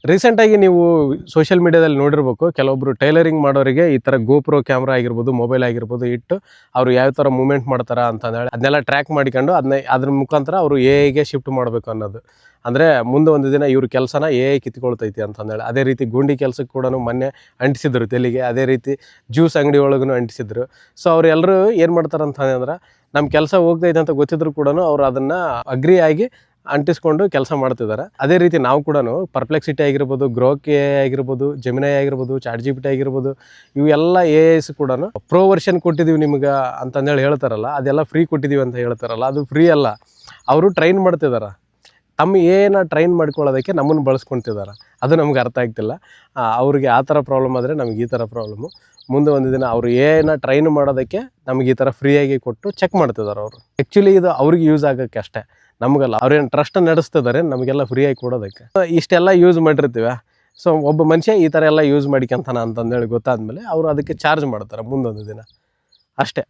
ರೀಸೆಂಟಾಗಿ ನೀವು ಸೋಷಿಯಲ್ ಮೀಡಿಯಾದಲ್ಲಿ ನೋಡಿರ್ಬೇಕು, ಕೆಲವೊಬ್ರು ಟೈಲರಿಂಗ್ ಮಾಡೋರಿಗೆ ಈ ಥರ ಗೋಪ್ರೋ ಕ್ಯಾಮ್ರಾ ಆಗಿರ್ಬೋದು, ಮೊಬೈಲ್ ಆಗಿರ್ಬೋದು ಇಟ್ಟು ಅವರು ಯಾವ ಥರ ಮೂವ್ಮೆಂಟ್ ಮಾಡ್ತಾರ ಅಂತಂದೇಳಿ ಅದನ್ನೆಲ್ಲ ಟ್ರ್ಯಾಕ್ ಮಾಡಿಕೊಂಡು ಅದ್ರ ಮುಖಾಂತರ ಅವರು ಎಐಗೆ ಶಿಫ್ಟ್ ಮಾಡಬೇಕು ಅನ್ನೋದು. ಅಂದರೆ ಮುಂದೆ ಒಂದು ದಿನ ಇವ್ರ ಕೆಲಸನ ಎಐ ಕಿತ್ಕೊಳ್ತೈತಿ ಅಂತಂದೇಳಿ. ಅದೇ ರೀತಿ ಗುಂಡಿ ಕೆಲಸಕ್ಕೆ ಕೂಡ ಮೊನ್ನೆ ಅಂಟಿಸಿದ್ರು ತೆಲಿಗೆ, ಅದೇ ರೀತಿ ಜ್ಯೂಸ್ ಅಂಗಡಿ ಒಳಗೂ ಅಂಟಿಸಿದ್ರು. ಸೊ ಅವರೆಲ್ಲರೂ ಏನು ಮಾಡ್ತಾರೆ ಅಂತಂದ್ರೆ, ನಮ್ಮ ಕೆಲಸ ಹೋಗ್ತೈತೆ ಅಂತ ಗೊತ್ತಿದ್ರು ಕೂಡ ಅವ್ರು ಅದನ್ನು ಅಗ್ರಿ ಆಗಿ ಅಂಟಿಸ್ಕೊಂಡು ಕೆಲಸ ಮಾಡ್ತಿದ್ದಾರೆ. ಅದೇ ರೀತಿ ನಾವು ಕೂಡ ಪರ್ಪ್ಲೆಕ್ಸಿಟಿ ಆಗಿರ್ಬೋದು, ಗ್ರೋಕ್ ಎ ಆಗಿರ್ಬೋದು, ಜೆಮಿನೈ ಆಗಿರ್ಬೋದು, ಚಾಟ್ ಜಿಪಿಟಿ ಆಗಿರ್ಬೋದು, ಇವೆಲ್ಲ ಎಐಸ್ ಕೂಡ ಪ್ರೋ ವರ್ಷನ್ ಕೊಟ್ಟಿದ್ದೀವಿ ನಿಮ್ಗೆ ಅಂತಂದೇಳಿ ಹೇಳ್ತಾರಲ್ಲ, ಅದೆಲ್ಲ ಫ್ರೀ ಕೊಟ್ಟಿದ್ದೀವಿ ಅಂತ ಹೇಳ್ತಾರಲ್ಲ, ಅದು ಫ್ರೀ ಅಲ್ಲ. ಅವರು ಟ್ರೈನ್ ಮಾಡ್ತಿದ್ದಾರೆ, ತಮ್ಮ ಏನ ಟ್ರೈನ್ ಮಾಡ್ಕೊಳ್ಳೋದಕ್ಕೆ ನಮ್ಮನ್ನು ಬಳಸ್ಕೊತಿದ್ದಾರೆ. ಅದು ನಮ್ಗೆ ಅರ್ಥ ಆಗ್ತಿಲ್ಲ. ಅವ್ರಿಗೆ ಆ ಥರ ಪ್ರಾಬ್ಲಮ್ ಆದರೆ ನಮ್ಗೆ ಈ ಥರ ಪ್ರಾಬ್ಲಮ್ಮು. ಮುಂದೆ ಒಂದು ದಿನ ಅವರು ಏನ ಟ್ರೈನ್ ಮಾಡೋದಕ್ಕೆ ನಮ್ಗೆ ಈ ಥರ ಫ್ರೀಯಾಗಿ ಕೊಟ್ಟು ಚೆಕ್ ಮಾಡ್ತಿದ್ದಾರೆ ಅವರು. ಆ್ಯಕ್ಚುಲಿ ಇದು ಅವ್ರಿಗೆ ಯೂಸ್ ಆಗೋಕ್ಕೆ ಅಷ್ಟೇ, ನಮಗಲ್ಲ. ಅವ್ರೇನು ಟ್ರಸ್ಟ್ ನಡೆಸ್ತಿದ್ದಾರೆ ನಮಗೆಲ್ಲ ಫ್ರೀಯಾಗಿ ಕೊಡೋದಕ್ಕೆ. ಇಷ್ಟೆಲ್ಲ ಯೂಸ್ ಮಾಡಿರ್ತೀವಿ. ಸೊ ಒಬ್ಬ ಮನುಷ್ಯ ಈ ಥರ ಎಲ್ಲ ಯೂಸ್ ಮಾಡಿಕೊಂತಾನ ಅಂತಂದೇಳಿ ಗೊತ್ತಾದ್ಮೇಲೆ ಅವರು ಅದಕ್ಕೆ ಚಾರ್ಜ್ ಮಾಡ್ತಾರೆ ಮುಂದೊಂದು ದಿನ ಅಷ್ಟೇ.